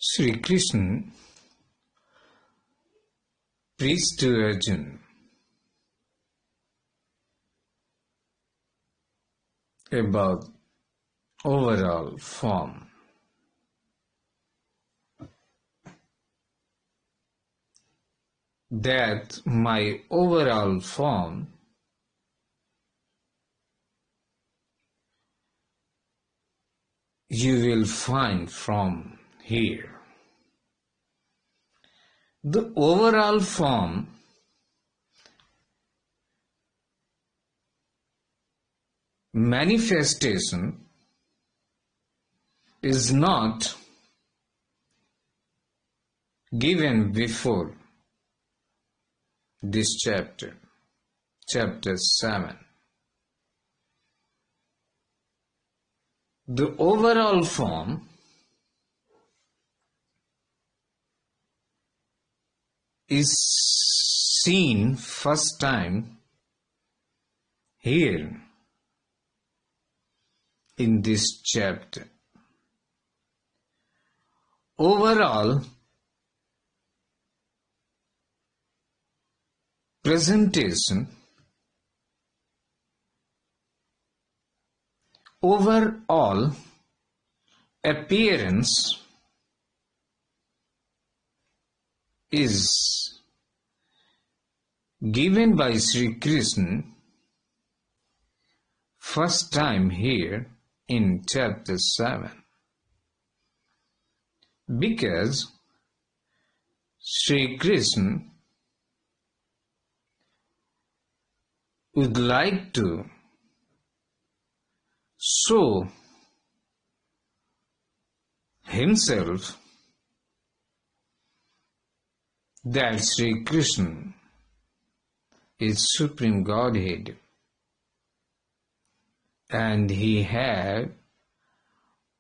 Sri Krishna preached to Arjuna about overall form. That my overall form you will find from here. The overall form manifestation is not given before this chapter, chapter 7. The overall form is seen first time here in this chapter. Overall presentation, overall appearance is given by Sri Krishna first time here in chapter 7, because Sri Krishna would like to show himself that Sri Krishna is Supreme Godhead and he had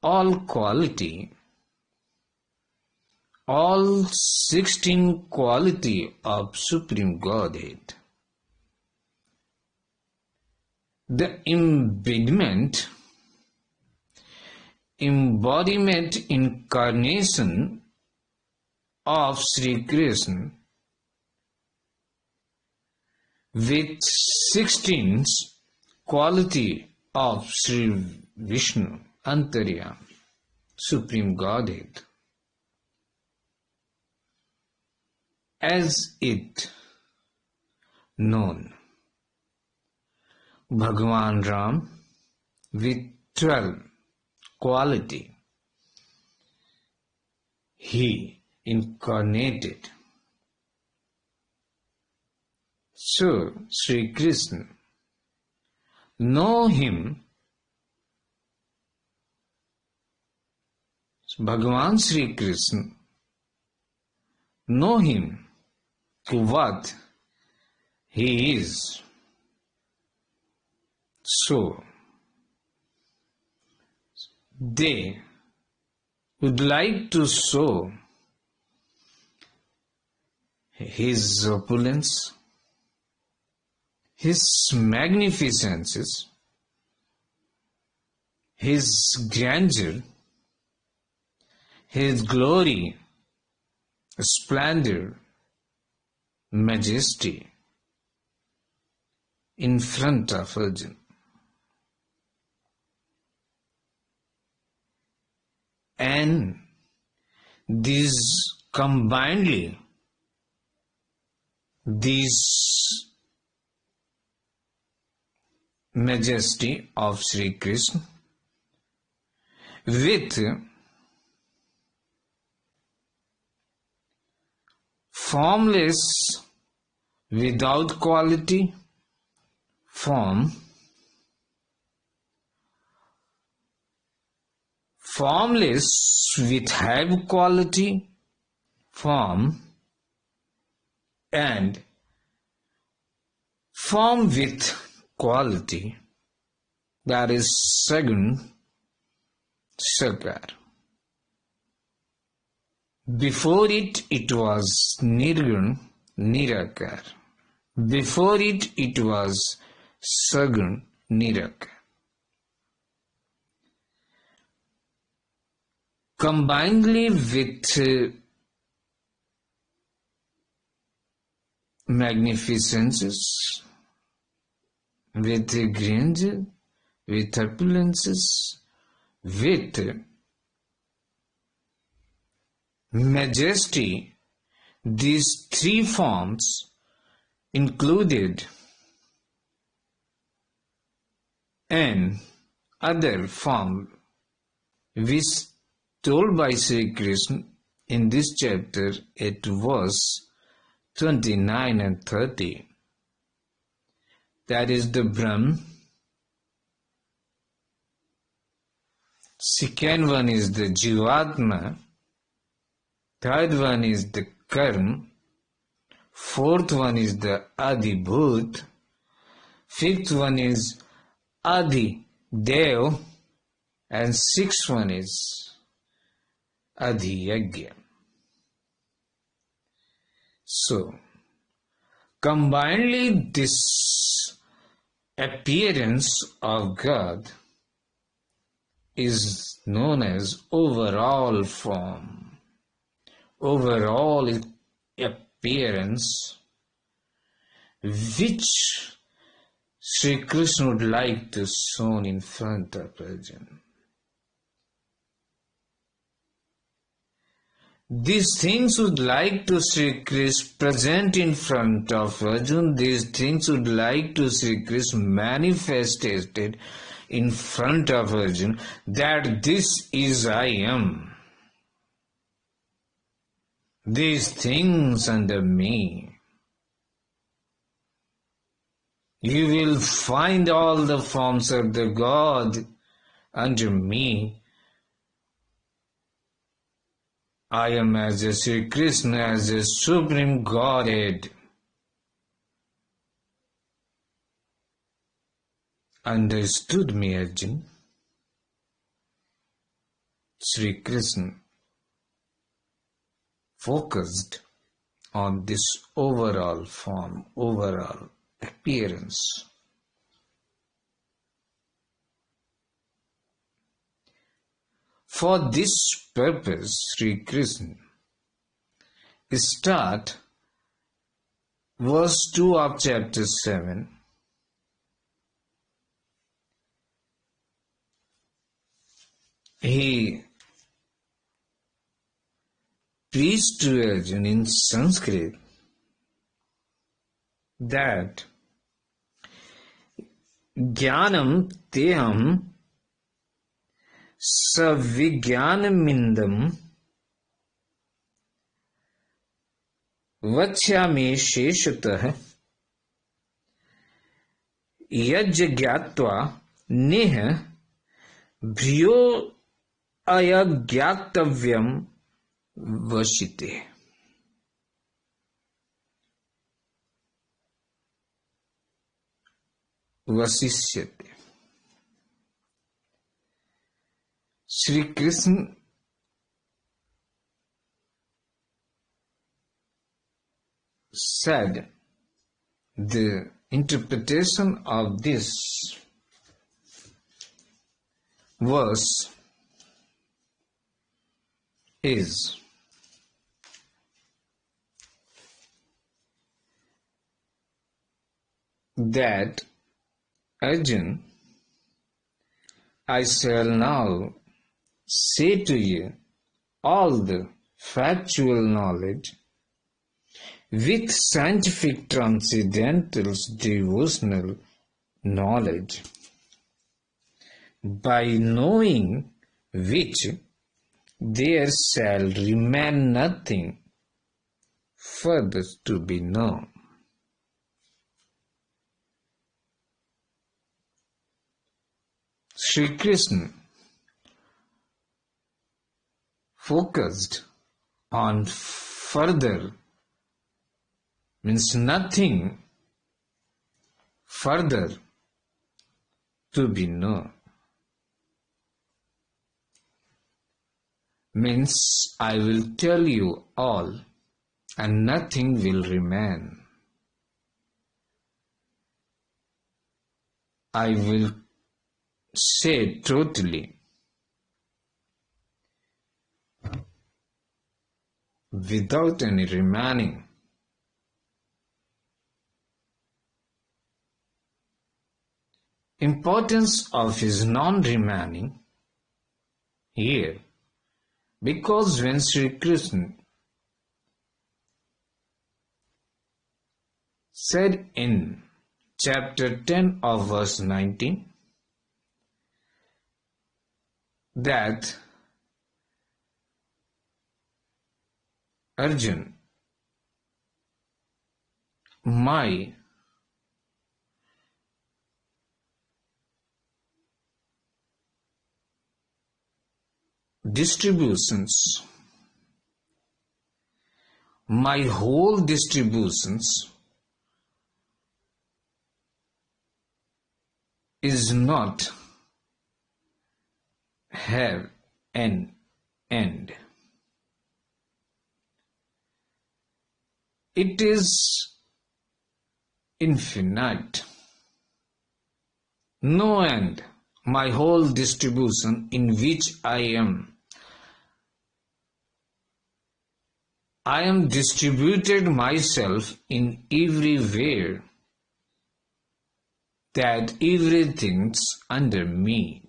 all quality, all 16 quality of Supreme Godhead. The embodiment, incarnation of Sri Krishna with 16 quality of Sri Vishnu, Antaryam, Supreme Godhead, as it known. Bhagavan Ram with 12 quality, he incarnated. So Sri Krishna know him, Bhagavan Sri Krishna know him to what he is. So they would like to show his opulence, his magnificences, his grandeur, his glory, splendor, majesty in front of Arjuna. And these combinedly, these majesty of Sri Krishna with formless, without quality, form, formless with have quality, form, and form with quality, that is Sagun Sakar. Before it was Nirgun Nirakar. Before it was Sagun Nirakar. combinedly with magnificences, with grandeur, with opulences, with majesty, these three forms included an other form which told by Sri Krishna in this chapter at verse 29 and 30. That is the Brahm. Second one is the Jivatma. Third one is the Karm. Fourth one is the Adibhut. Fifth one is Adhidev. And sixth one is Adhiyagyarajo. So, combinedly this appearance of God is known as overall form, overall appearance, which Sri Krishna would like to show in front of Arjuna. These things would like to Sri Krishna present in front of Arjuna. These things would like to Sri Krishna manifested in front of Arjuna, that this is I am. These things under me. You will find all the forms of the God under me. I am as a Sri Krishna, as a supreme Godhead. Understood me, Arjuna? Sri Krishna focused on this overall form, overall appearance. For this purpose, Sri Krishna start verse 2 of chapter 7. He preached to Arjuna in Sanskrit that Gyanam teham savigyanamindam Vtsapp sheshatah yajgyatva neha bhriyo ayagyatavyam vashite. Vasishyate. Sri Krishna said the interpretation of this verse is that Arjuna, I shall now say to you all the factual knowledge with scientific transcendental devotional knowledge, by knowing which there shall remain nothing further to be known. Sri Krishna focused on further, means nothing further to be known. Means I will tell you all and nothing will remain. I will say totally. without any remaining. Importance of his non-remaining here, because when Sri Krishna said in chapter 10 of verse 19 that Arjun, my distributions, my whole distributions is not have an end. It is infinite. No end. My whole distribution in which I am distributed myself in everywhere, that everything's under me.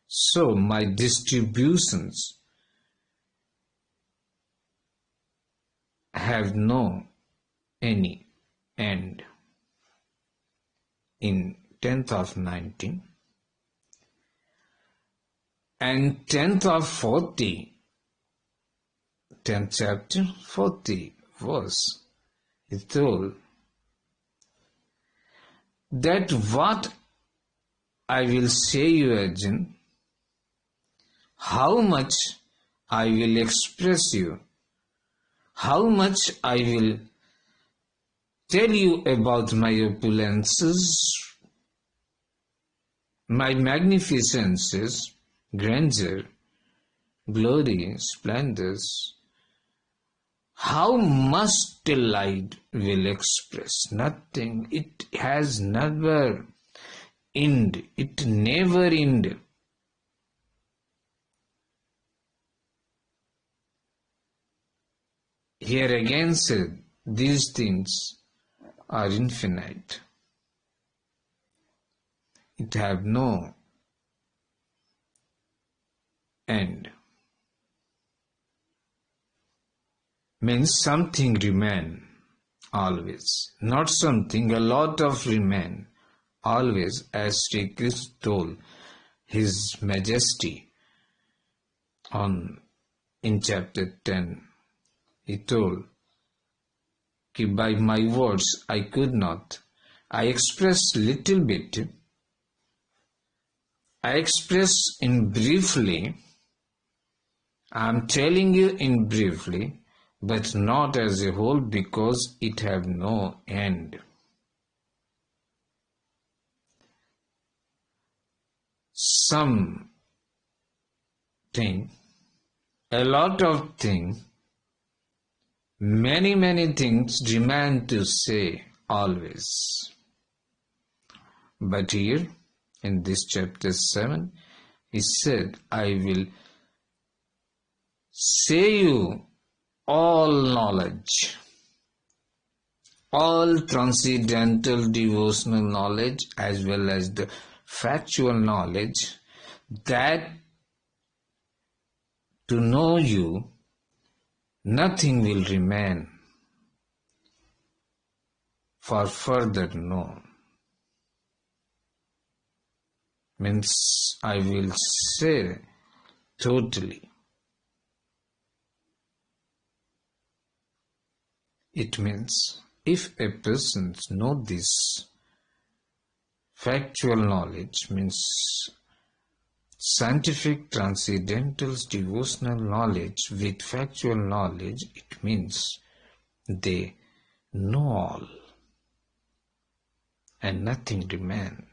So my distributions have no any end. In 10th of 19 and 10th of 40, 10th chapter 40 verse, is told that what I will say you, Arjun, how much I will express you, how much I will tell you about my opulences, my magnificences, grandeur, glory, splendors, how much till I will express? Nothing. It has never end. It never end. Here again said, these things are infinite. It have no end. Means something remain always, not something, a lot of remain always, as Sri Krishna told His Majesty in chapter 10. He told, by my words I could not. I express little bit. I express in briefly. I am telling you in briefly, but not as a whole, because it have no end. Something, a lot of things, many things demand to say always. But here, in this chapter 7, he said, I will say you all knowledge, all transcendental devotional knowledge, as well as the factual knowledge, that to know you, nothing will remain for further known. Means I will say totally. It means if a person knows this factual knowledge, means scientific, transcendental, devotional knowledge with factual knowledge, it means they know all and nothing remains.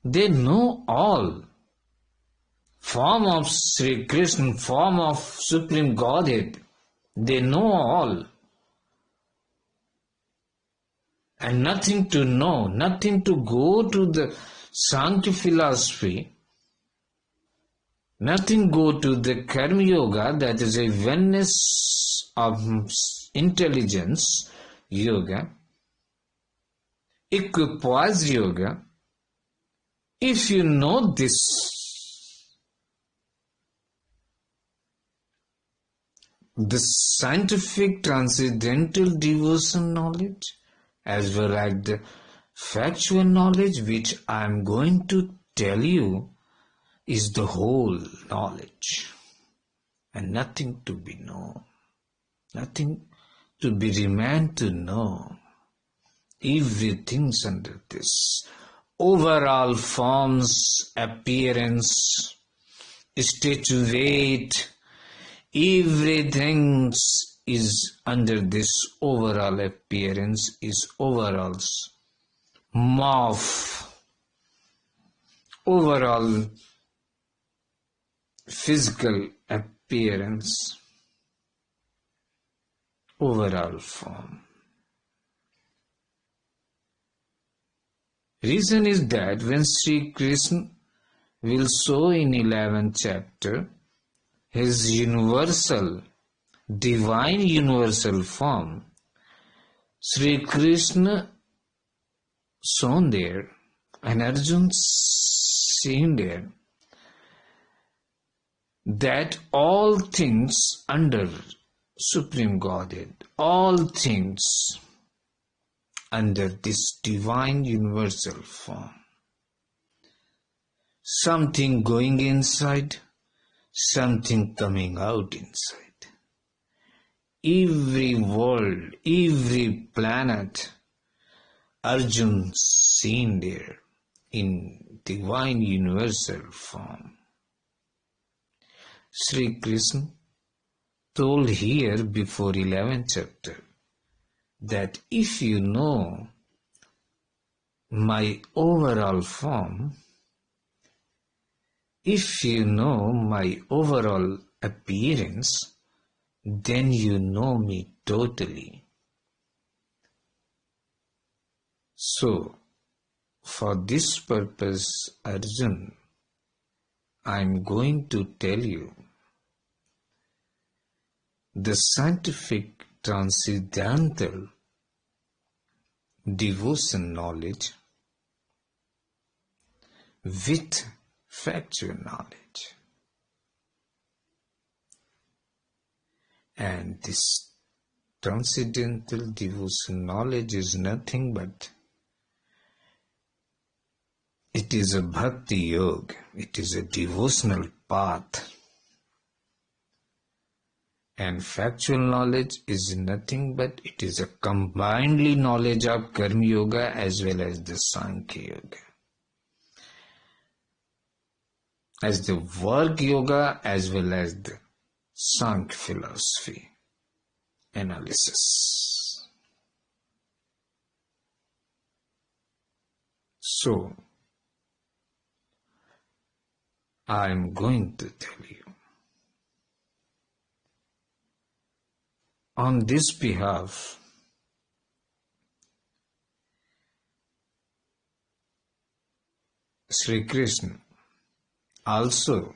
They know all. Form of Sri Krishna, form of Supreme Godhead, they know all. And nothing to know, nothing to go to the Sankhya philosophy, Nothing go to the Karmyoga, that is a oneness of intelligence yoga, equipoise yoga. If you know this, the scientific transcendental devotion knowledge, as well as the factual knowledge which I am going to tell you, is the whole knowledge, and nothing to be known, nothing to be remained to know. Everything's under this. Overall forms, appearance, statuette, everything is under this overall appearance, is overall morph, overall physical appearance, overall form. Reason is that when Sri Krishna will show in 11th chapter his universal, divine universal form, Sri Krishna shown there and Arjuna seen there, that all things under Supreme Godhead, all things under this divine universal form, something going inside, something coming out inside. Every world, every planet, Arjuna seen there in divine universal form. Sri Krishna told here before 11th chapter that if you know my overall form, if you know my overall appearance, then you know me totally. So, for this purpose, Arjuna, I am going to tell you the scientific transcendental devotion knowledge with factual knowledge. And this transcendental devotion knowledge is nothing but it is a bhaktiyog, it is a devotional path. And factual knowledge is nothing but it is a combinedly knowledge of karmayoga as well as the Sankhya yoga, as the work yoga as well as the Sankhya philosophy analysis. So, I am going to tell you. On this behalf, Sri Krishna also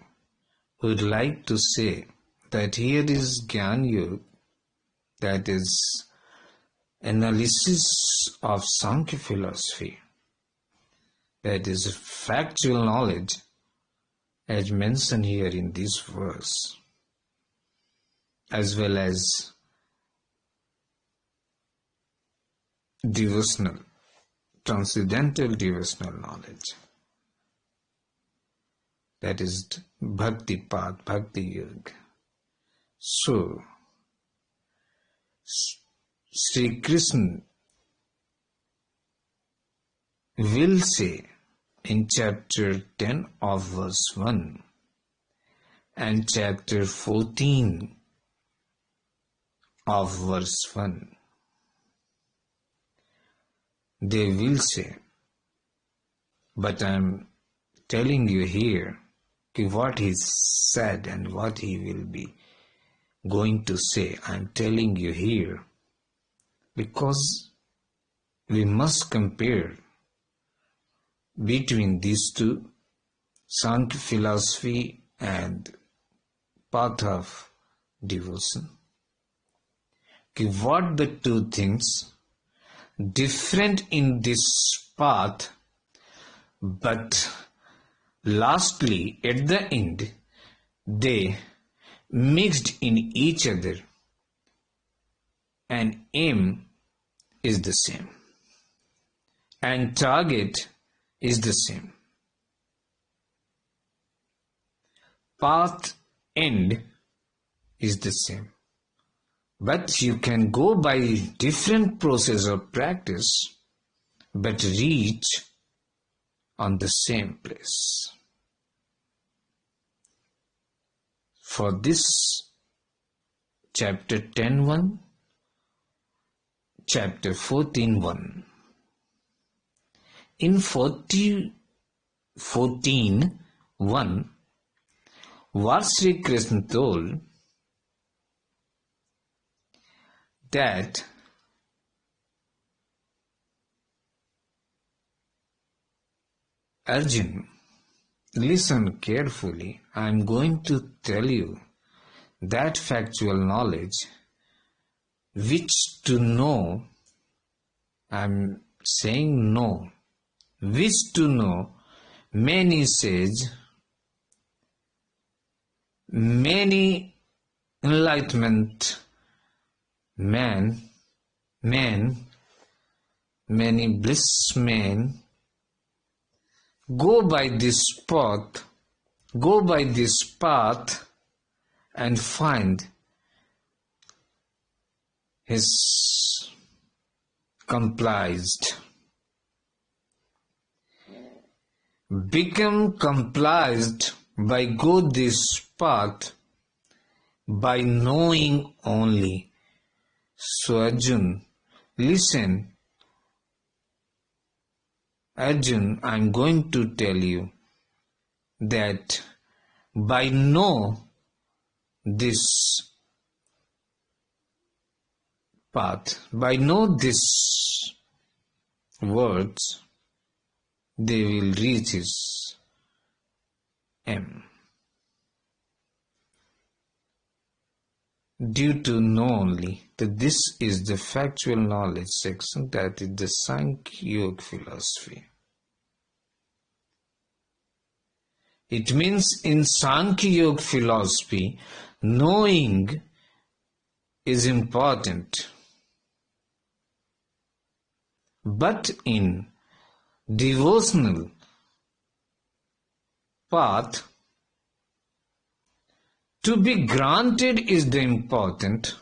would like to say that here is gyanyog, that is analysis of Sankhya philosophy, that is factual knowledge as mentioned here in this verse, as well as devotional, transcendental devotional knowledge, that is bhakti path, bhaktiyog. So, Sri Krishna will say in chapter 10 of verse 1 and chapter 14 of verse 1, they will say, but I am telling you here what he said and what he will be going to say. I am telling you here because we must compare between these two, Sankhya philosophy and path of devotion. What the two things different in this path, but lastly at the end they mixed in each other, and aim is the same and target is the same. Path end is the same, but you can go by different process of practice but reach on the same place. For this chapter 10:1, chapter 14:1. In 14:1, what Sri Krishna told that Arjun, listen carefully. I am going to tell you that factual knowledge which to know, I am saying no, which to know many sage, many enlightenment men, many bliss men go by this path and find his complised. Become complised by go this path by knowing only. So Arjun, listen. Arjun, I am going to tell you that by know this path, by know this words, they will reach his aim. Due to know only that this is the factual knowledge section, that is the Sankhya philosophy. It means in Sankhya philosophy, knowing is important. But in devotional path, to be granted is the important.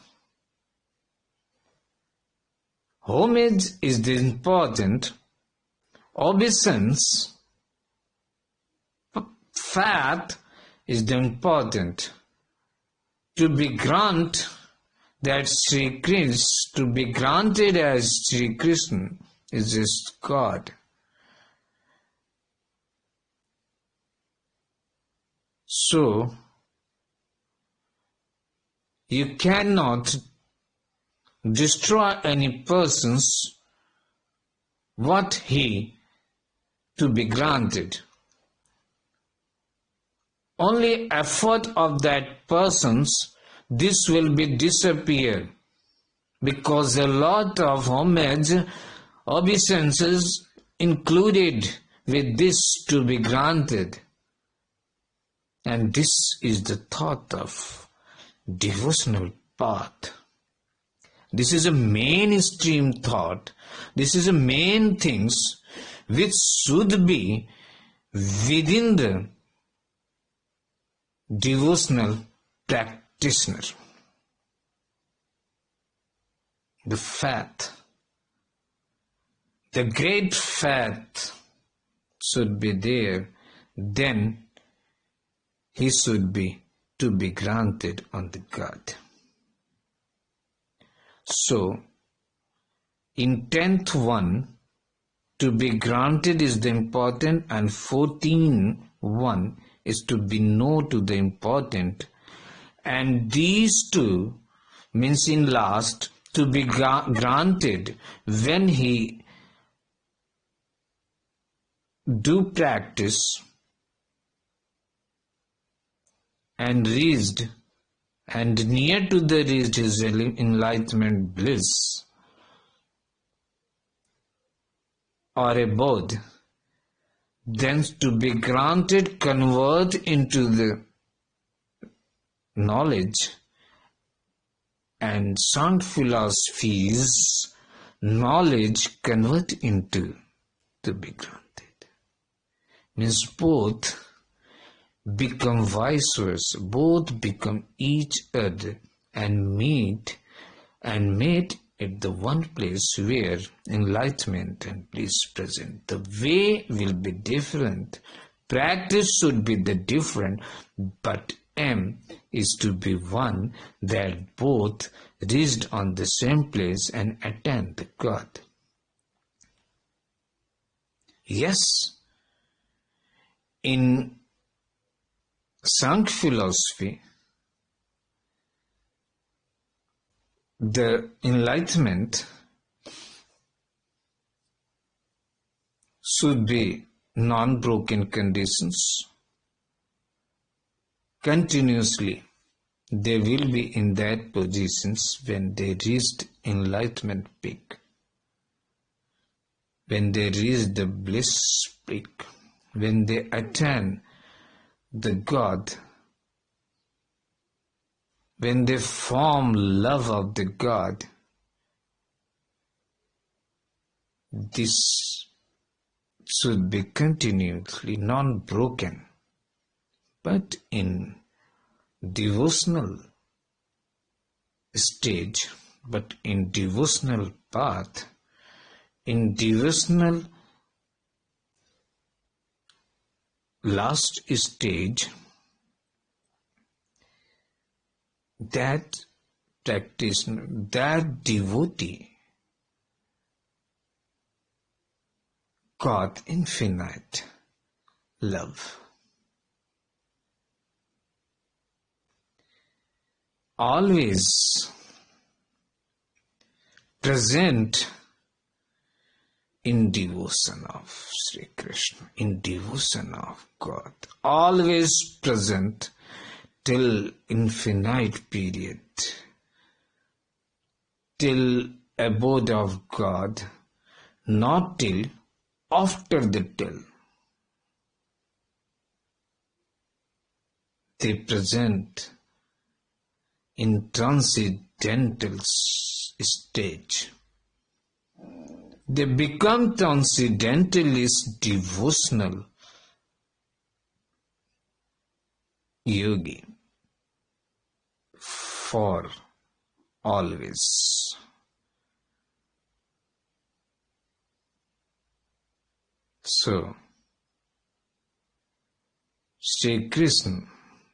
Homage is the important. Obeisance, faith is the important. To be granted that Sri Krishna, to be granted as Sri Krishna is just God. So, you cannot destroy any person's what he to be granted. Only effort of that person's this will be disappear, because a lot of homage obeisances included with this to be granted. And this is the thought of devotional path. This is a mainstream thought. This is a main things which should be within the devotional practitioner. The faith, the great faith should be there. Then he should be to be granted on the God. So, in 10th one, to be granted is the important, and 14:1 is to be known to the important. And these two means in last, to be granted when he do practice and reached and near to the reached his enlightenment bliss or abode, thence to be granted convert into the knowledge and sound philosophies, knowledge convert into to be granted. Means both become vice versa, both become each other and meet at the one place where enlightenment and bliss present. The way will be different, practice should be the different, but aim is to be one, that both reached on the same place and attain the God. Yes, in Sankhya philosophy, the enlightenment should be non-broken conditions. Continuously, they will be in that positions when they reached enlightenment peak, when they reach the bliss peak, when they attain the God, when they form love of the God. This should be continuously non-broken. But in devotional stage, but in devotional path, in devotional last stage, that practitioner, that devotee got infinite love. Always present in devotion of Sri Krishna, in devotion of God, always present till infinite period, till abode of God, not till after the till. They present in transcendental stage. They become transcendentalist devotional yogi for always. So, Sri Krishna,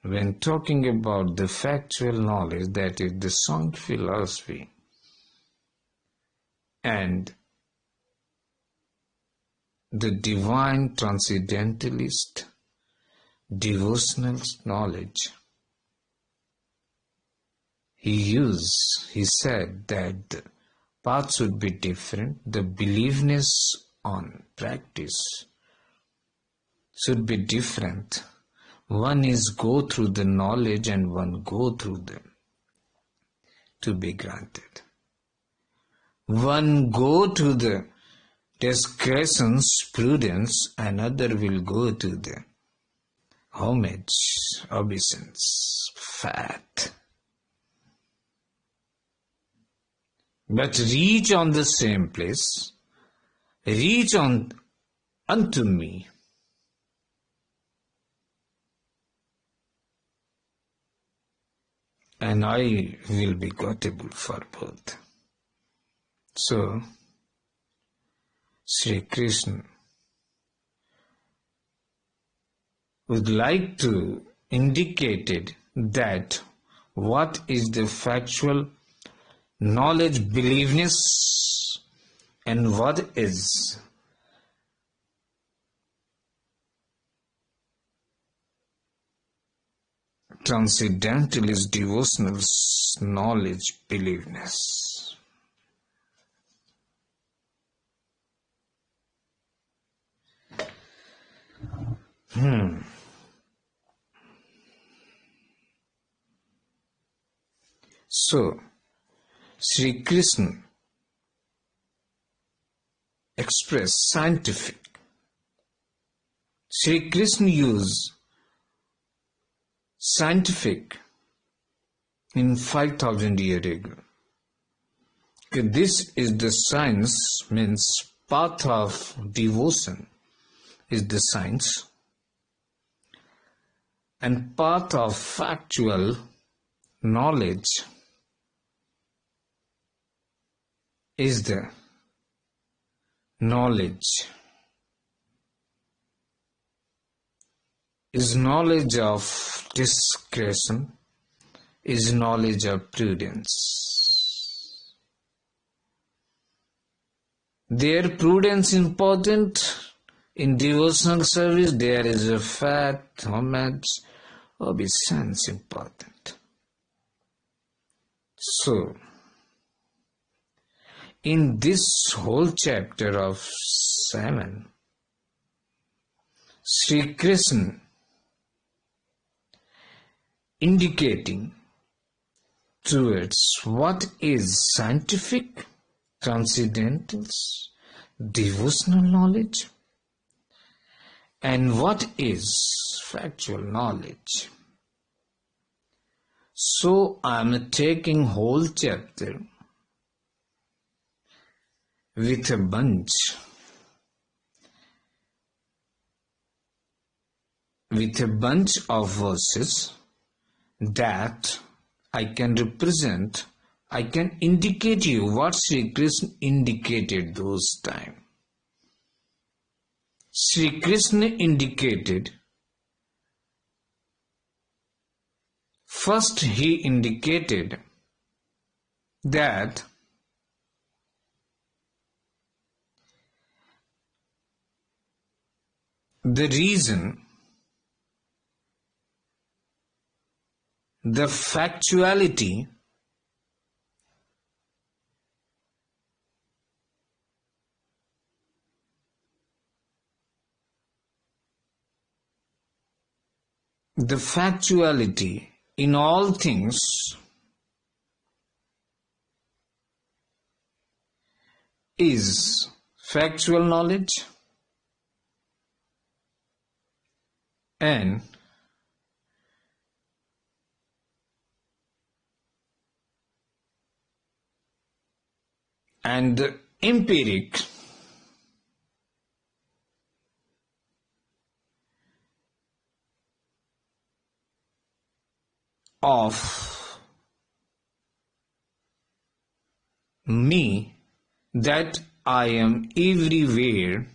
when talking about the factual knowledge, that is the sound philosophy, and the divine transcendentalist devotional knowledge, he said that the path should be different, the beliefness on practice should be different. One is go through the knowledge and one go through the to be granted. One go to the discretions, prudence, another will go to the homage, obeisance, fat. But reach on the same place, reach on unto me. And I will be gottable for both. So, Sri Krishna would like to indicate that what is the factual knowledge, believeness, and what is transcendentalist devotional knowledge, believeness. So, Sri Krishna expressed scientific. Sri Krishna used scientific in 5,000 years ago. This is the science, means path of devotion is the science, and path of factual knowledge is the knowledge. Is knowledge of discretion, is knowledge of prudence. Their prudence important in devotional service. There is a faith, homage, obeisance important. So, in this whole chapter of 7, Sri Krishna indicating towards what is scientific, transcendental, devotional knowledge, and what is factual knowledge. So I am taking whole chapter with a bunch of verses that I can represent, I can indicate you what Sri Krishna indicated those times. Sri Krishna indicated, first he indicated that the reason, the factuality in all things is factual knowledge, and the empiric of me, that I am everywhere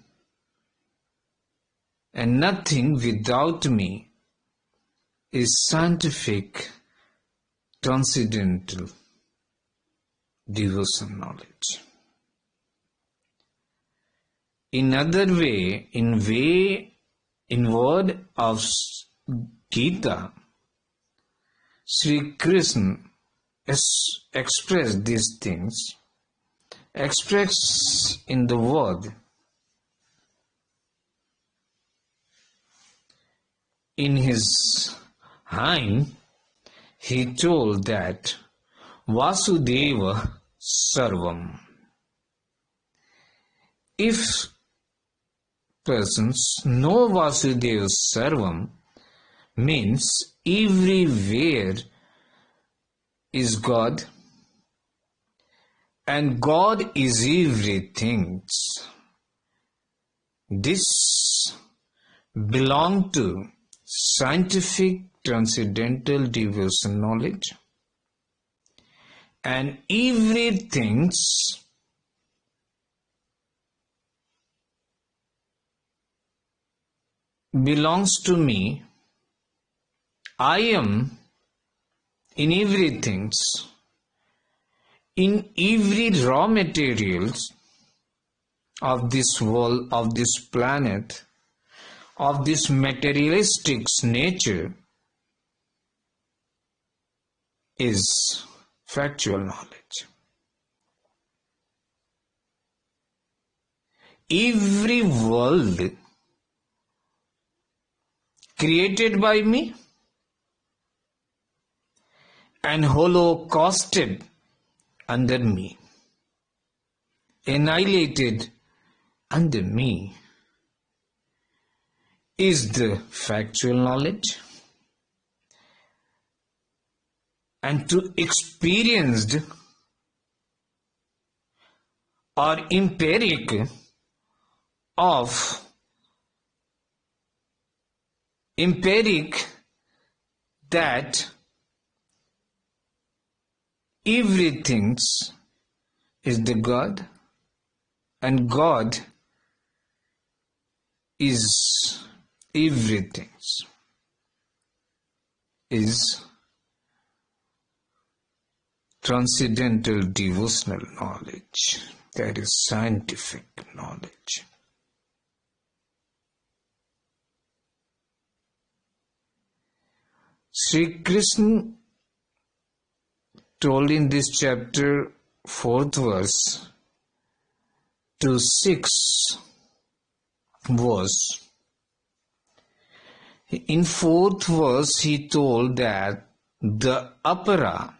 and nothing without me, is scientific, transcendental devotion knowledge. In other way, in word of Gita, Sri Krishna expressed these things, expressed in the word. In his hymn, he told that Vasudeva Sarvam. If persons know Vasudeva Sarvam, means everywhere is God, and God is everything. This belongs to scientific transcendental devotion knowledge, and everything belongs to me. I am in everything, in every raw materials of this world, of this planet, of this materialistic nature, is factual knowledge. Every world created by me and holocausted under me, annihilated under me, is the factual knowledge, and to experienced or empiric that everything is the God, and God is everything, is transcendental devotional knowledge, that is scientific knowledge. Sri Krishna told in this chapter, 4th verse to 6th verse. In 4th verse, he told that the apara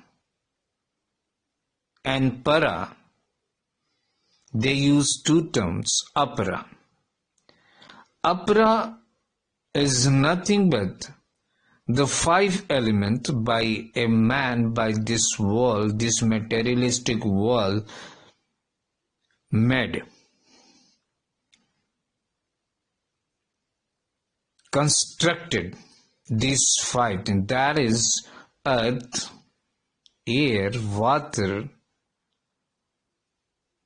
and para, they use two terms, apara. Apara is nothing but the 5 elements by a man, by this world, this materialistic world, made, constructed these 5, and that is earth, air, water,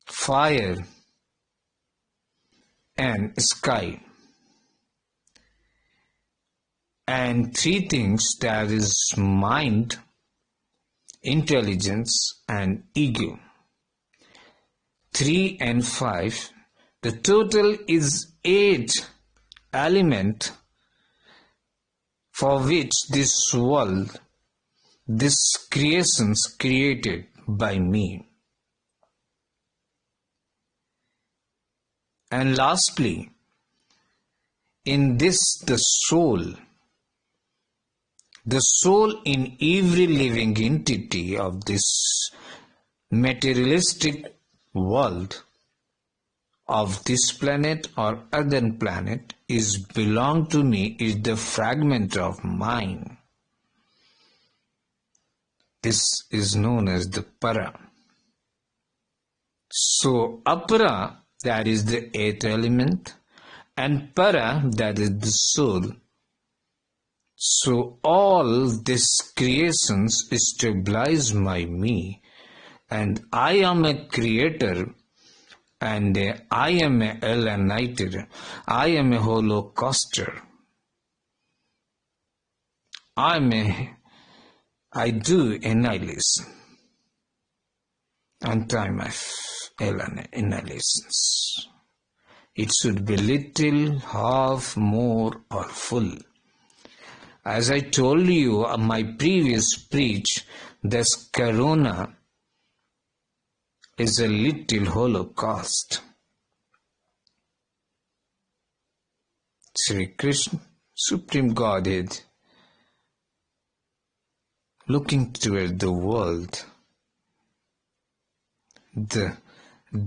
fire, and sky. And 3 things, that is mind, intelligence, and ego. 3 and 5, the total is 8 element for which this world, this creations created by me. And lastly, in this the soul in every living entity of this materialistic world, of this planet or other planet, is belong to me, is the fragment of mine. This is known as the para. So apara, that is the 8th element, and para, that is the soul. So all these creations stabilize by me, and I am a creator, and I am a alienator, I am a holocauster. I do annihilation and time of annihilations. It should be little, half, more, or full. As I told you on my previous preach, this corona is a little holocaust. Sri Krishna, Supreme Godhead, looking toward the world, the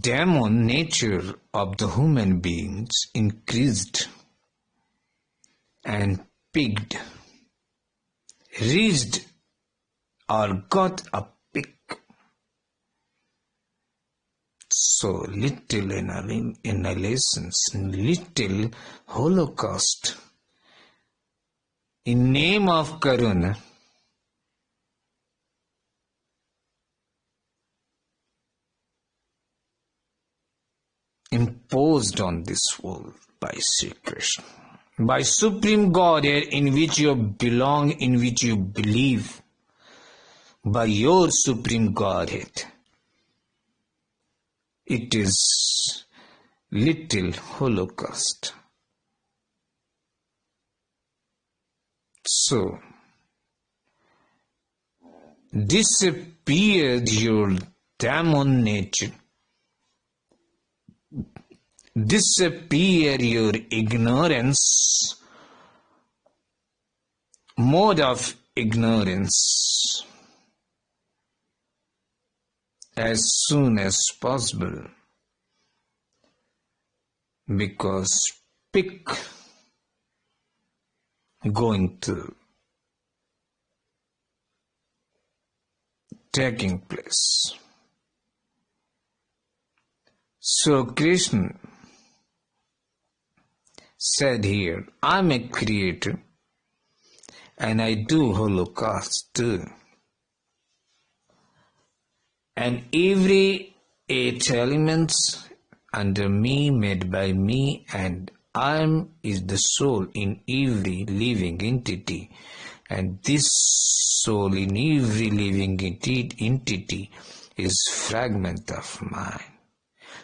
demon nature of the human beings increased and peaked, reached or got a peak. So little annihilations, little holocaust. In name of Karuna, imposed on this world by Sri Krishna, by Supreme Godhead in which you belong, in which you believe, by your Supreme Godhead. It is little holocaust. So, disappeared your demon nature, disappear your ignorance, mode of ignorance, as soon as possible, because peak going to taking place. So Krishna said here, I'm a creator and I do holocaust too. And every 8 elements under me, made by me, and I am is the soul in every living entity. And this soul in every living entity is fragment of mine.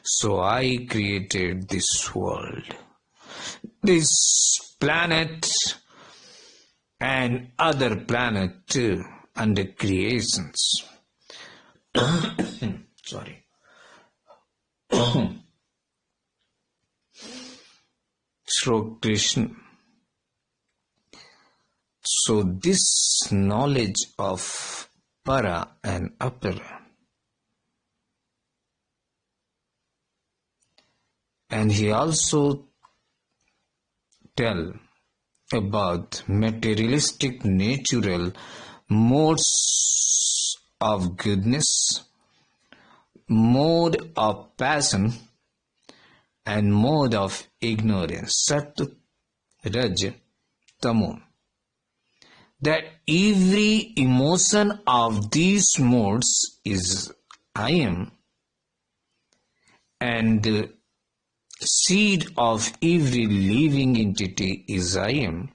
So I created this world, this planet, and other planet too, under creations. Sorry. So Krishna. So this knowledge of para and apara, and he also tell about materialistic natural modes of goodness, mode of passion, and mode of ignorance, Sat, Raj, Tamo. That every emotion of these modes is I am, and the seed of every living entity is I am.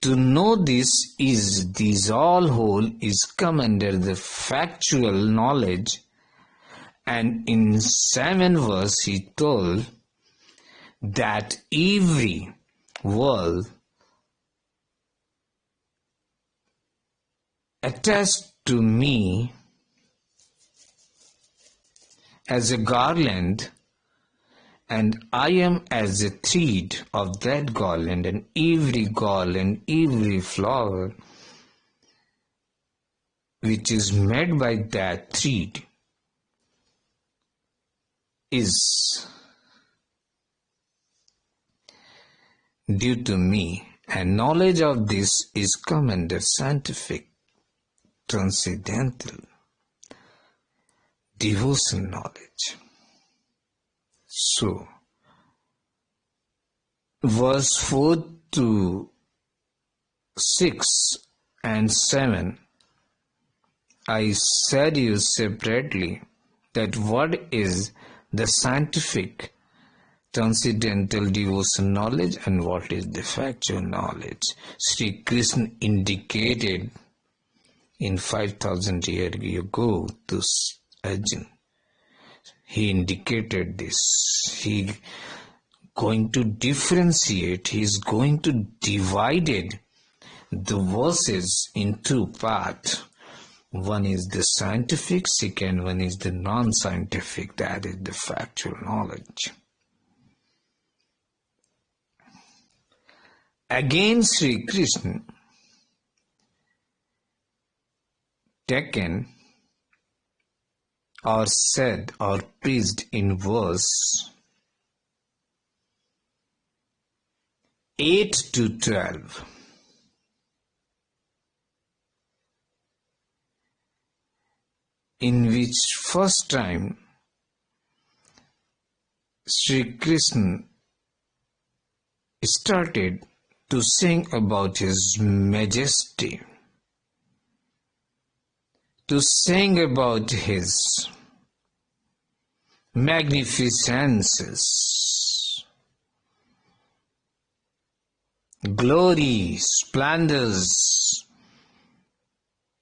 To know this is this all whole is come under the factual knowledge, and in 7 verse he told that every world attached to me as a garland, and I am as a thread of that garland, and every flower which is made by that thread is due to me, and knowledge of this is come under scientific, transcendental, devotion knowledge. So, verse 4 to 6 and 7, I said you separately that what is the scientific transcendental devotion knowledge and what is the factual knowledge. Sri Krishna indicated in 5,000 years ago to Arjuna. He indicated this. He going to differentiate. He is going to divide the verses in 2 parts. One is the scientific, second one is the non-scientific, that is the factual knowledge. Again, Sri Krishna taken or said or preached in verse 8 to 12. In which first time Sri Krishna started to sing about his majesty, to sing about his magnificences, glory, splendors,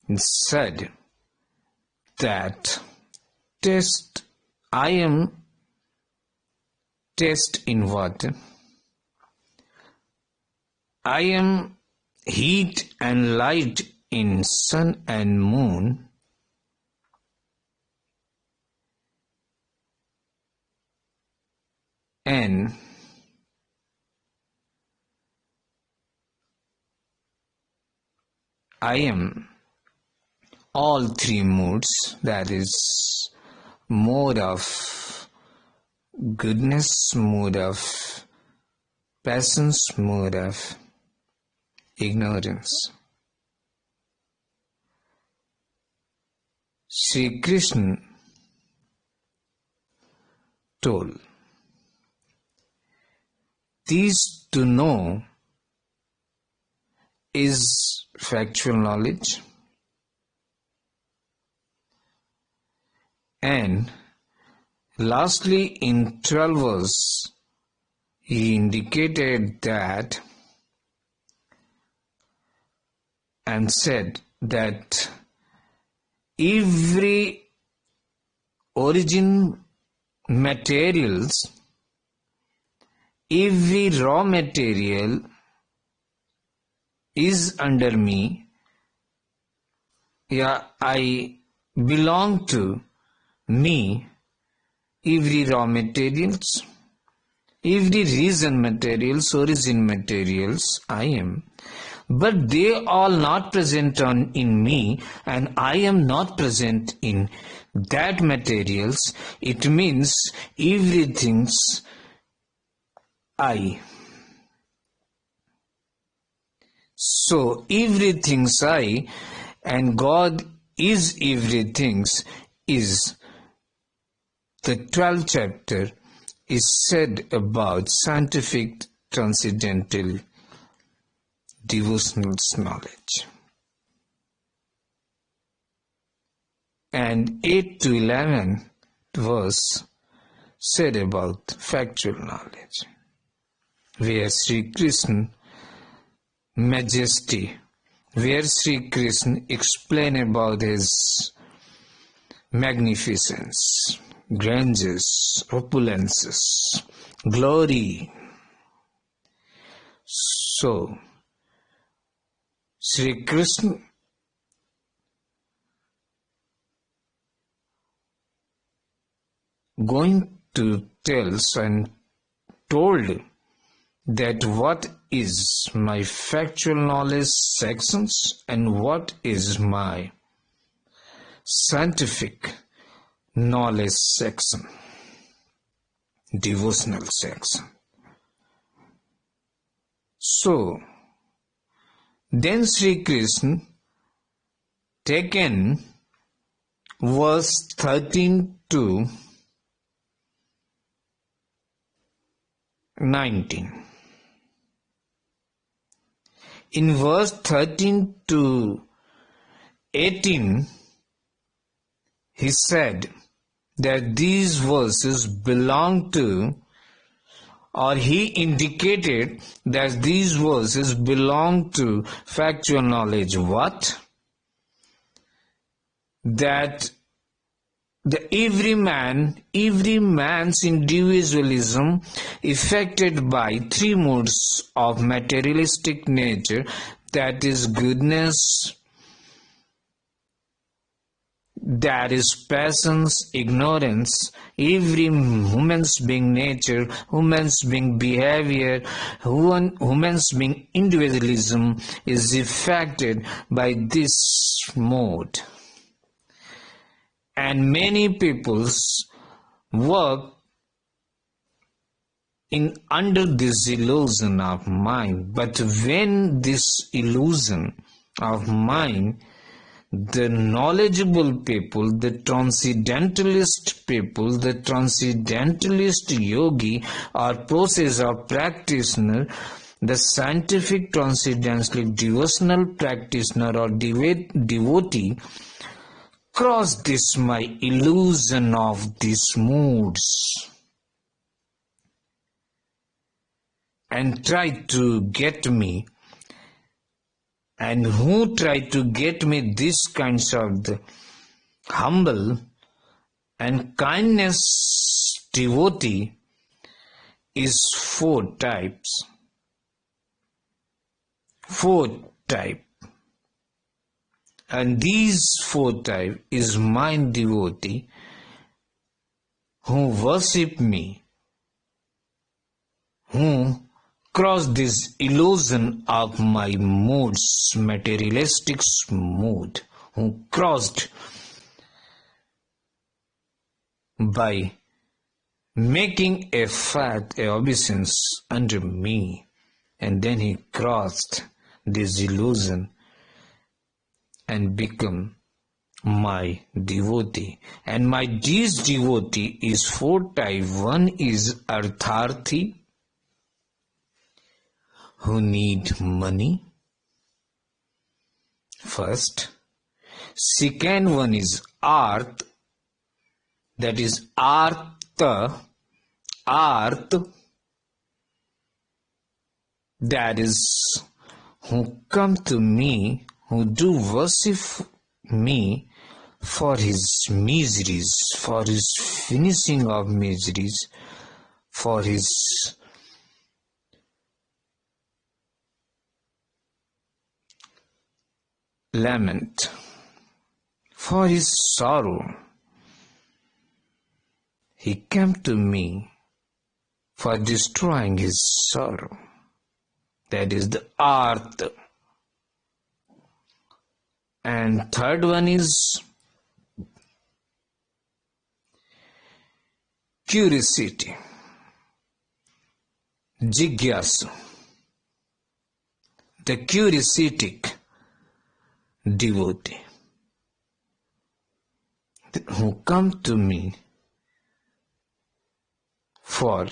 and said that I am test in what? I am heat and light in sun and moon, and I am all 3 moods, that is mode of goodness, mode of passions, mode of ignorance. Sri Krishna told, these to know is factual knowledge, and lastly in 12 verse he indicated that and said that every origin materials, every raw material is under me. Yeah, I belong to me, every raw materials, every reason materials, origin materials, I am. But they all not present in me, and I am not present in that materials. It means everything's I. So everything's I, and God is everything's is the 12th chapter is said about scientific transcendental devotional knowledge. And 8 to 11 verse said about factual knowledge, where Sri Krishna majesty, where Sri Krishna explained about his magnificence, grandeurs, opulences, glory. So, Sri Krishna going to tell and told that what is my factual knowledge sections and what is my scientific knowledge section, devotional section. So, then Sri Krishna taken verse 13 to 19. In verse 13 to 18, he said that these verses belong to, or he indicated that these verses belong to factual knowledge. What? That every man's individualism affected by three modes of materialistic nature, that is goodness, that is passions, ignorance, every human's being nature, human's being behavior, human's being individualism is affected by this mode. And many peoples work in under this illusion of mind. But when this illusion of mind, the knowledgeable people, the transcendentalist people, the transcendentalist yogi or process of practitioner, the scientific transcendental devotional practitioner or devotee, cross this my illusion of these moods and try to get me. And who try to get me this kinds of the humble and kindness devotee is four types. And these four types is mind devotee who worship me, who cross this illusion of my moods, materialistic mood, who crossed by making a fat obeisance under me, and then he crossed this illusion and become my devotee. And my this devotee is four types. One is artharthi, who need money first. Second one is arth, that is artha, that is who come to me, who do worship me for his miseries, for his finishing of miseries, for his lament, for his sorrow. He came to me for destroying his sorrow. That is the arth. And third one is curiosity, jigyasu, the curiositic devotee who come to me for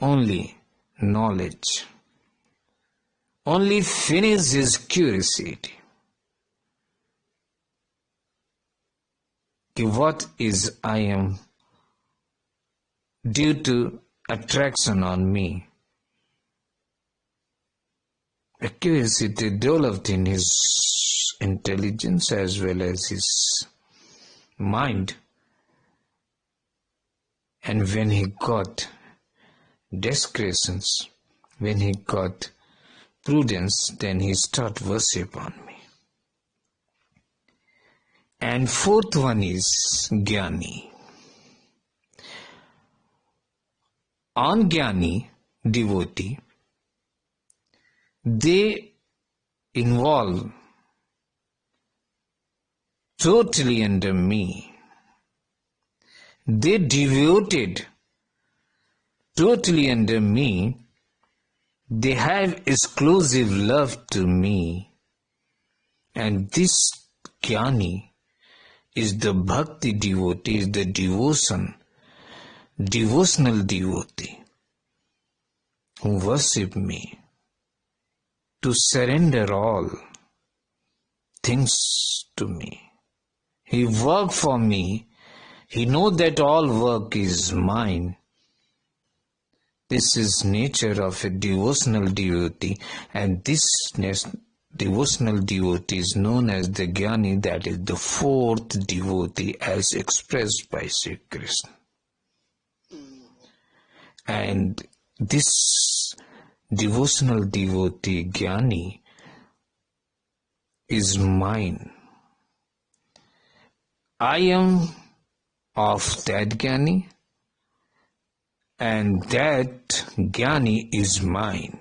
only knowledge, only finish his curiosity. What is I am due to attraction on me? A curiosity developed in his intelligence as well as his mind. And when he got discretions, when he got prudence, then he start worship on me. And fourth one is Gyani. On Gyani devotee, they involve totally under me. They devoted totally under me. They have exclusive love to me. And this Gyani is the bhakti devotee, is the devotional devotee who worship me, to surrender all things to me. He work for me. He know that all work is mine. This is nature of a devotional devotee, and this devotional devotee is known as the Gyani, that is the fourth devotee as expressed by Sri Krishna. And this devotional devotee Gyani is mine. I am of that Gyani, and that Gyani is mine.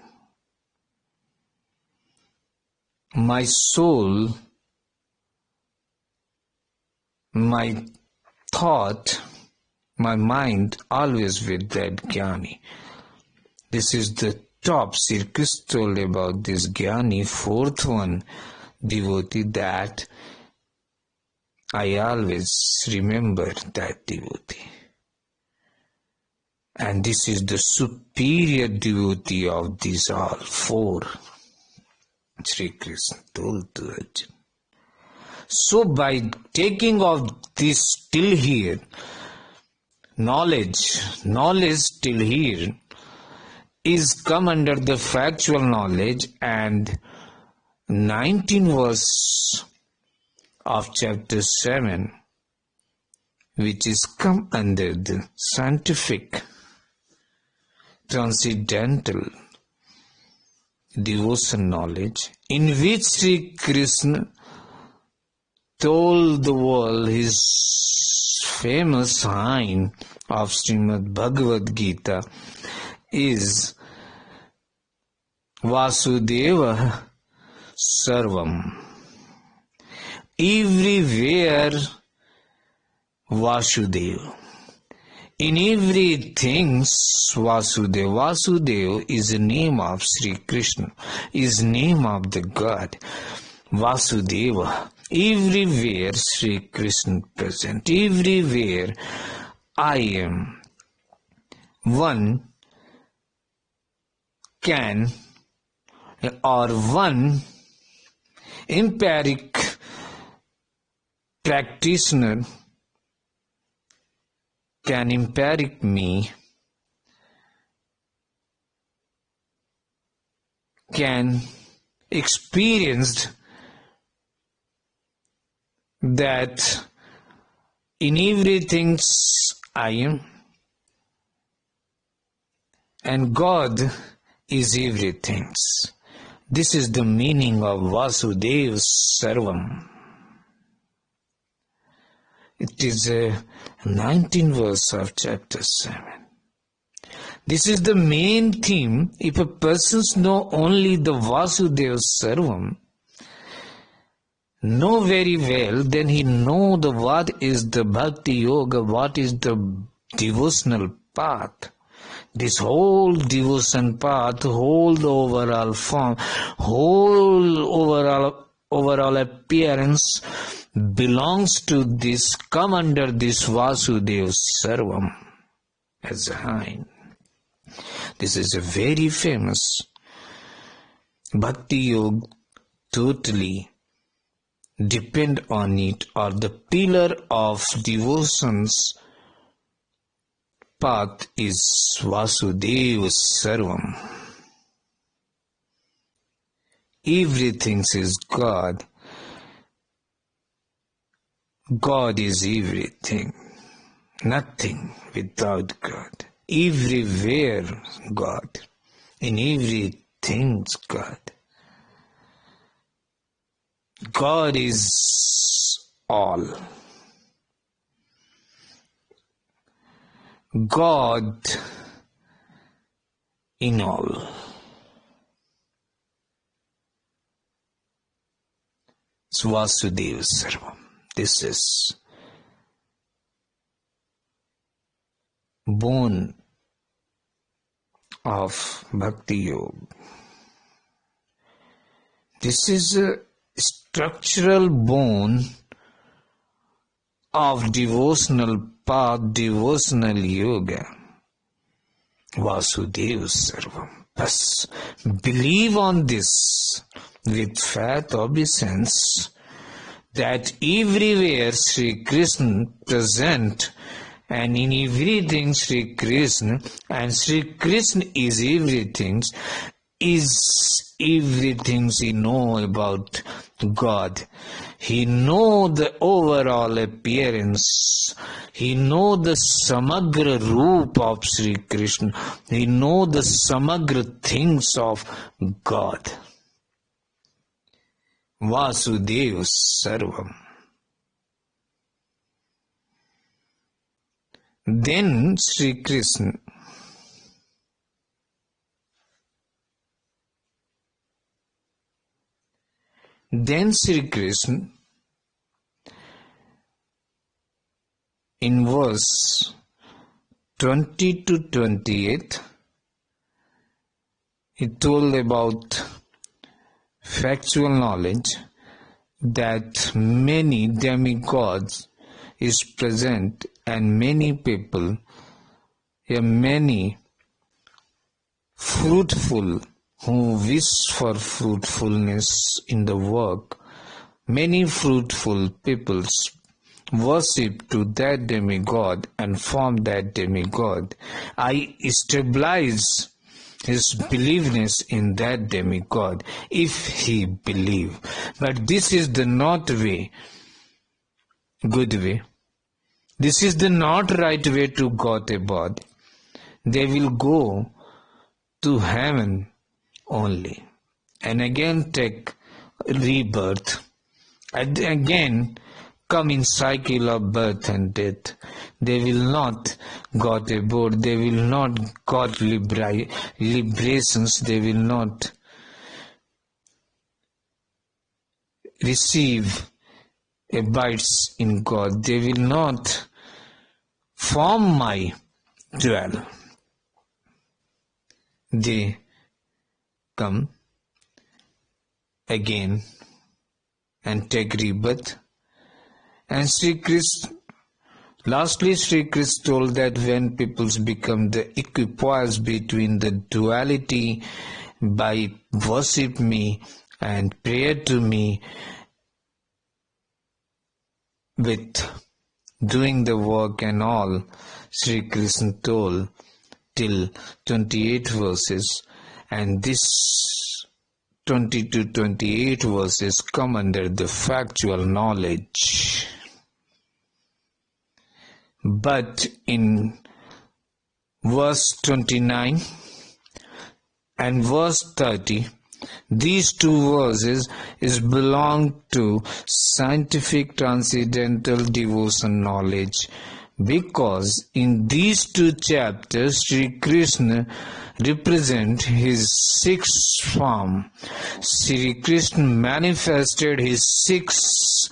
My soul, my thought, my mind always with that Gyani. This is the top. Sri Krishna told about this Gyani, fourth one devotee, that I always remember that devotee. And this is the superior devotee of these all four. Sri Krishna told to Arjuna. So by taking of this till here, knowledge till here is come under the factual knowledge, and 19 verse of chapter 7, which is come under the scientific transcendental devotion knowledge, in which Sri Krishna told the world his famous line of Srimad Bhagavad Gita is Vasudeva Sarvam. Everywhere Vasudeva. In everything, Vasudeva. Vasudeva is the name of Sri Krishna, is name of the God. Vasudeva. Everywhere Sri Krishna present. Everywhere I am. One can, or one empiric practitioner can empiric me, can experience that in everything I am, and God is everything. This is the meaning of Vasudeva Sarvam. It is a 19th verse of chapter 7. This is the main theme. If a person knows only the Vasudeva Sarvam, know very well, then he know the what is the bhakti yoga, what is the devotional path. This whole devotion path, whole overall form, whole overall appearance belongs to this, come under this Vasudeva Sarvam as a hind. This is a very famous bhaktiyog, totally depend on it, or the pillar of devotions path is Vasudeva Sarvam. Everything is God. God is everything. Nothing without God. Everywhere God. In everything God. God is all. God in all. It's Vasudeva Sarvam. This is bone of bhaktiyog. This is a structural bone of devotional path, devotional yoga. Vasudeva Sarvam. Thus, believe on this with faith, obeisance, that everywhere Sri Krishna present, and in everything Sri Krishna, and Sri Krishna is everything he know about God. He know the overall appearance. He know the samagra roop of Sri Krishna. He know the samagra things of God. Vasudeva Sarvam. Then Sri Krishna in verse 20 to 28, he told about factual knowledge that many demigods is present and many people, many fruitful who wish for fruitfulness in the work, many fruitful peoples worship to that demigod and form that demigod. I stabilize his believeness in that demigod if he believe. But this is the not way, good way. This is the not right way to God about. They will go to heaven only and again take rebirth and again come in cycle of birth and death. They will not got aboard, they will not got liberations, they will not receive abides in God, they will not form my dwell. They come again and take rebirth. And lastly, Sri Krishna told that when peoples become the equipoise between the duality by worship me and prayer to me with doing the work and all, Sri Krishna told till 28 verses, and this 20 to 28 verses come under the factual knowledge. But in verse 29 and verse 30, these two verses belong to scientific transcendental devotion knowledge, because in these two chapters Sri Krishna represents his sixth form. Sri Krishna manifested his six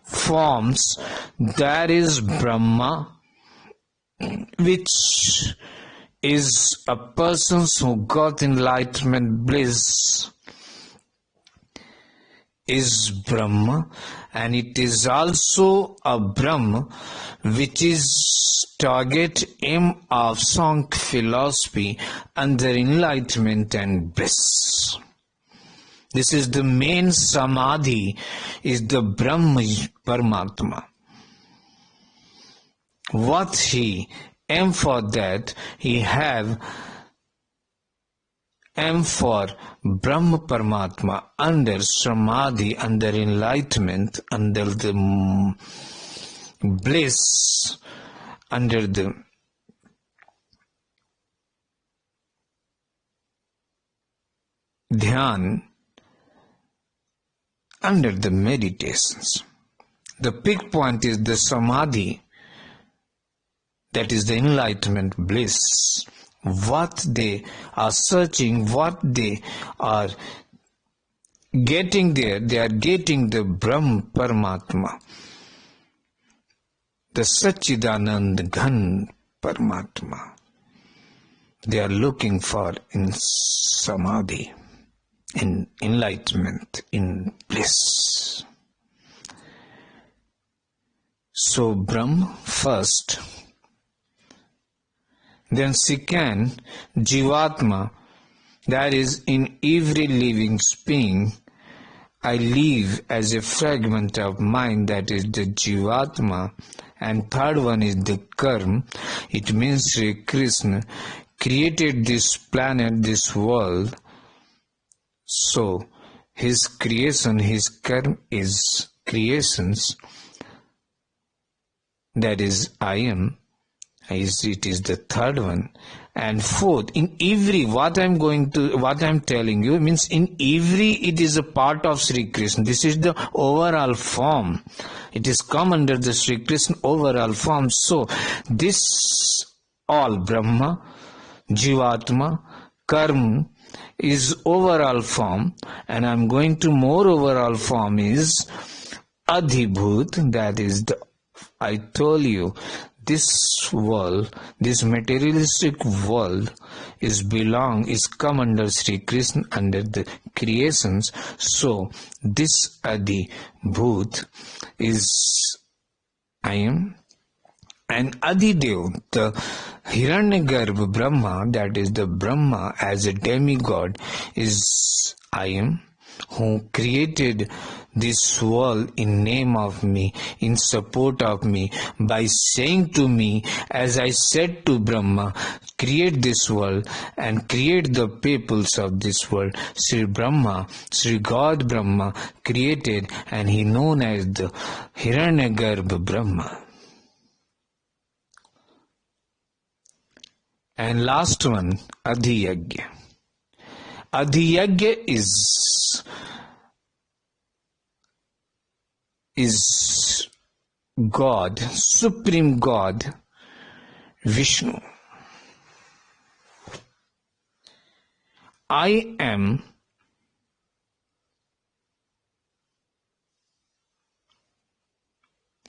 forms, that is Brahma, which is a person who got enlightenment bliss, is Brahma, and it is also a Brahma which is target aim of Sankhya philosophy under enlightenment and bliss. This is the main samadhi, is the Brahma Paramatma. What he aim for, that he have aim for Brahma Paramatma under samadhi, under enlightenment, under the bliss, under the dhyan, under the meditations. The big point is the samadhi, that is the enlightenment bliss. What they are searching, what they are getting there, they are getting the Brahma Paramatma, the Satchidanand Ghan Paramatma. They are looking for in samadhi, in enlightenment, in bliss. So Brahma first, then second, Jivatma, that is in every living being. I live as a fragment of mind, that is the Jivatma. And third one is the Karm. It means Sri Krishna created this planet, this world. So his creation, his Karm is creations. That is I am. It is the third one. And fourth, in every, what I'm telling you means in every, it is a part of Sri Krishna. This is the overall form. It is come under the Sri Krishna overall form. So this all Brahma, Jivatma, Karm is overall form, and I'm going to more overall form is Adhibhut, that is the, I told you, this world, this materialistic world is come under Sri Krishna, under the creations. So this Adi Bhut is I am. And Adidev, the Hiranyagarbha Brahma, that is the Brahma as a demigod, is I am, who created this world in name of me, in support of me, by saying to me, as I said to Brahma, create this world and create the peoples of this world. Sri Brahma, Sri God Brahma created, and he known as the Hiranyagarbha Brahma. And last one, Adhiyagyarajo. Adhiyagyarajo is God, Supreme God, Vishnu. I am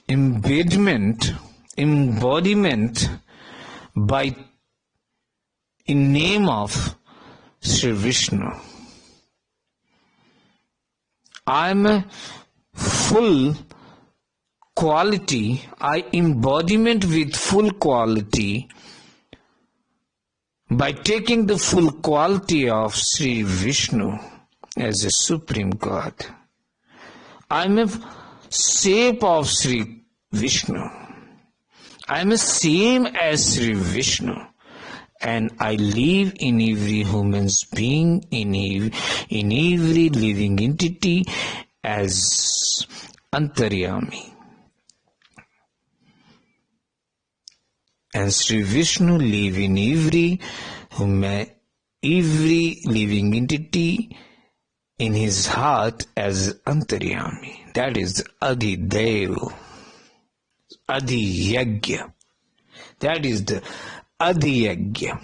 embodiment in name of Sri Vishnu. I am a full quality, I embodiment with full quality by taking the full quality of Sri Vishnu as a supreme God. I am a shape of Sri Vishnu. I am the same as Sri Vishnu, and I live in every human being, in every living entity as Antaryami. And Sri Vishnu live in every living entity in his heart as Antaryami. That is Adhidev, Adhiyagya. That is the Adhiyagya.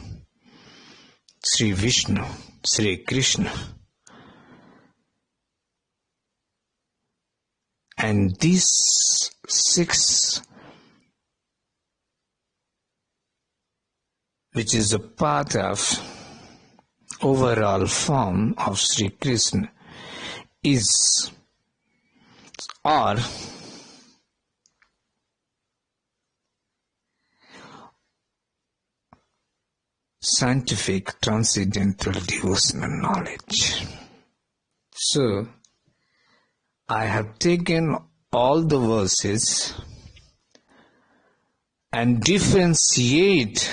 Sri Vishnu, Sri Krishna. And these 6, which is a part of overall form of Sri Krishna, are scientific transcendental devotional knowledge. So, I have taken all the verses and differentiate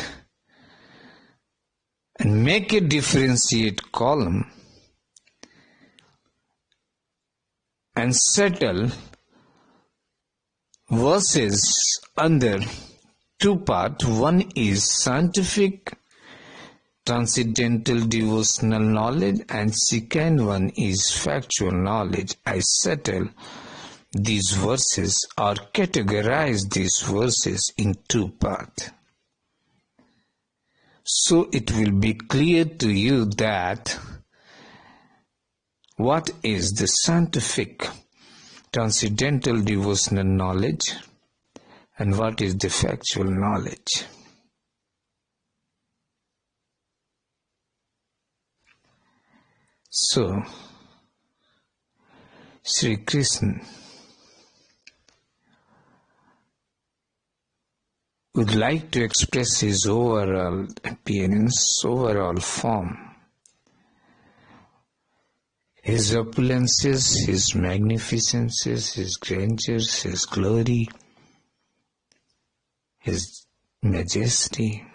and make a differentiate column and settle verses under 2 parts. One is scientific transcendental devotional knowledge and second one is factual knowledge. I settle these verses or categorize these verses in 2 parts. So it will be clear to you that what is the scientific transcendental devotional knowledge and what is the factual knowledge. So, Sri Krishna would like to express his overall appearance, overall form, his opulences, his magnificences, his grandeurs, his glory, his majesty,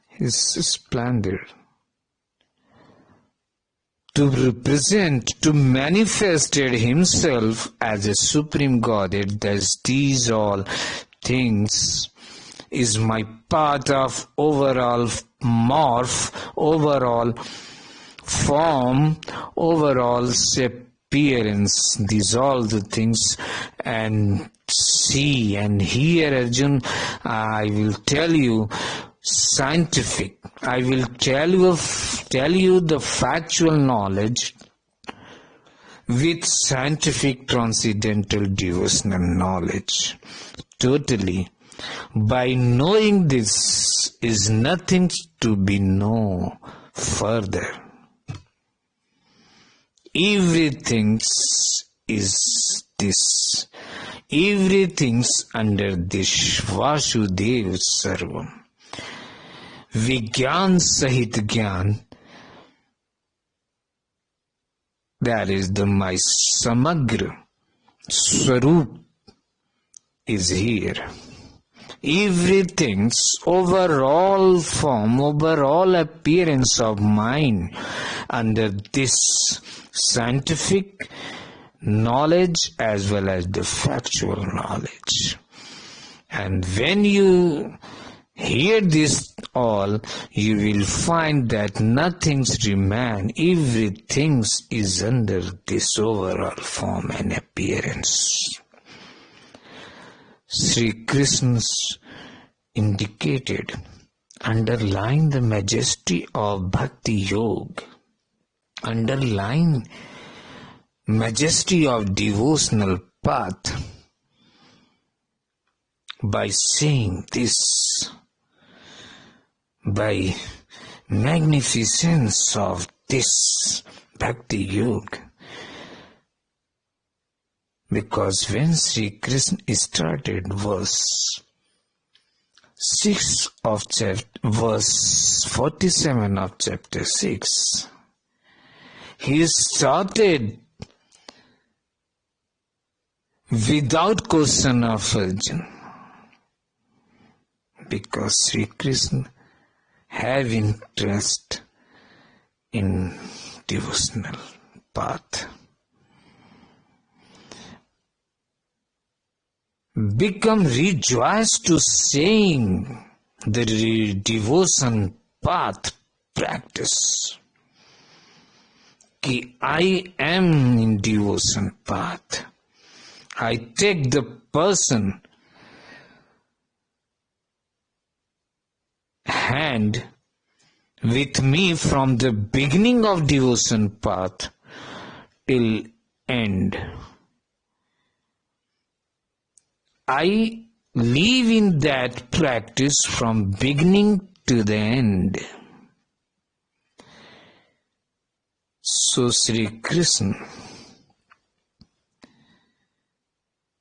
his splendor, to represent, to manifested himself as a supreme Godhead. Thus these all things is my part of overall morph, overall form, overall appearance. These all the things and see and hear, Arjun. I will tell you scientific. I will tell you the factual knowledge with scientific transcendental devotional knowledge. Totally. By knowing this is nothing to be known further. Everything is this. Everything's under this Vasudev Sarvam. Vigyan Sahit Gyan. That is my Samagra Swarup is here. Everything's overall form, overall appearance of mind under this scientific knowledge as well as the factual knowledge. And when you hear this all, you will find that nothing's remain. Everything is under this overall form and appearance. Sri Krishna's indicated, underline the majesty of bhaktiyog, underline majesty of devotional path, by saying this, by magnificence of this Bhakti Yoga. Because when Sri Krishna started verse 47 of chapter 6, he started without question of Arjuna, because Sri Krishna have interest in devotional path. Become rejoiced to saying the devotion path practice. Ki I am in devotion path. I take the person hand with me from the beginning of devotion path till end. I live in that practice from beginning to the end. So Sri Krishna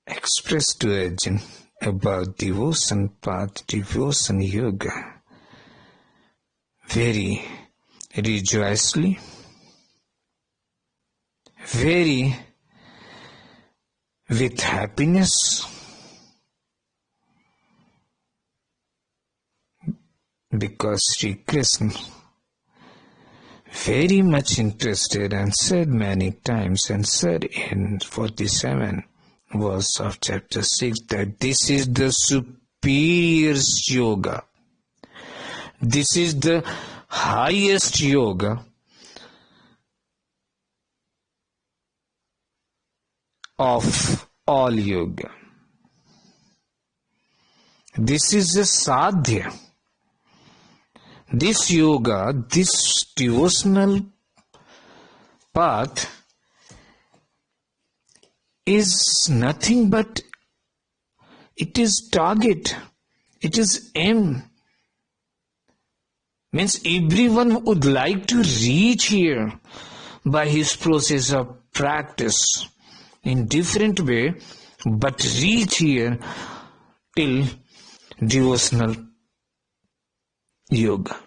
expressed to Arjuna about devotion path, devotion yoga, very rejoicingly, very with happiness, because Sri Krishna very much interested and said many times, and said in 47 verse of chapter 6 that this is the superior yoga. This is the highest yoga of all yoga. This is a sadhya. This yoga, this devotional path is nothing but it is target, it is aim. Means everyone would like to reach here by his process of practice in different way, but reach here till devotional yoga.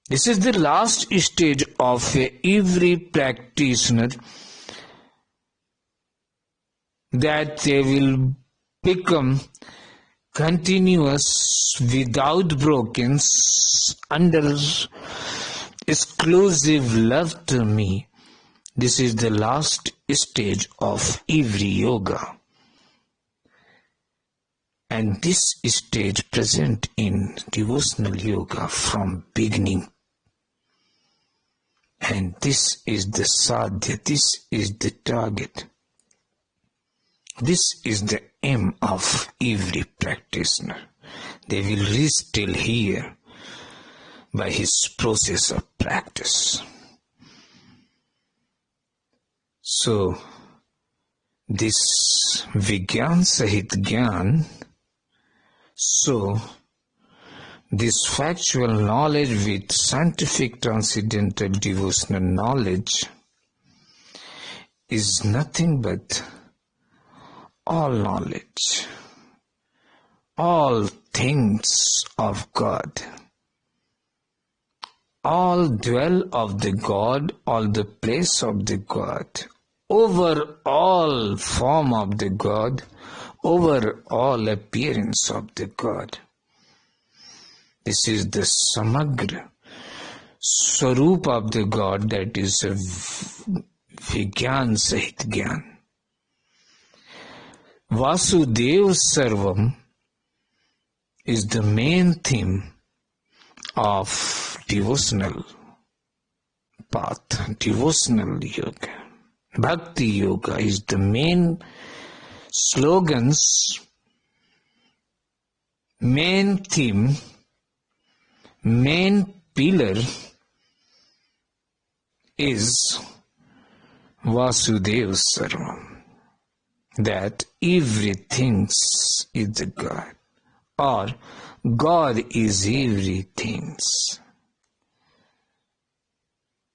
This is the last stage of every practitioner, that they will become continuous without broken under exclusive love to me. This is the last stage of every yoga. And this stage present in devotional yoga from beginning. And this is the sadhya, this is the target. This is the aim of every practitioner. They will reach till here by his process of practice. So, this Vigyan Sahit Gyan, so this factual knowledge with scientific transcendental devotional knowledge is nothing but all knowledge, all things of God, all dwell of the God, all the place of the God, over all form of the God, over all appearance of the God. This is the samagra swarup of the God, that is a Vigyan Sahit Gyan. Vasudev Sarvam is the main theme of devotional path, devotional yoga. Bhakti yoga is the main slogans, main theme, main pillar is Vasudev Sarvam. that everything is God, or God is everything.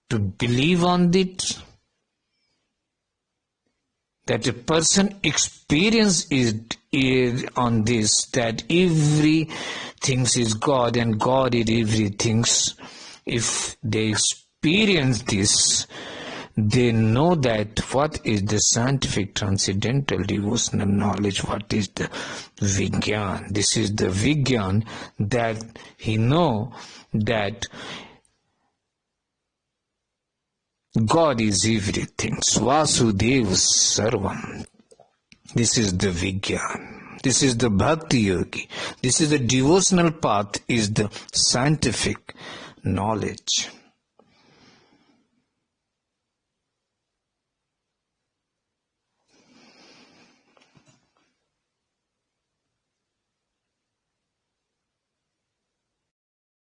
To believe on it, that a person experience is on this, that everything is God and God is everything. If they experience this, they know that what is the scientific transcendental devotional knowledge, what is the Gyan. This is the Gyan that he know that God is everything. Vasudeva Sarvam. This is the Gyan. This is the bhaktiyogi. This is the devotional path, is the scientific knowledge.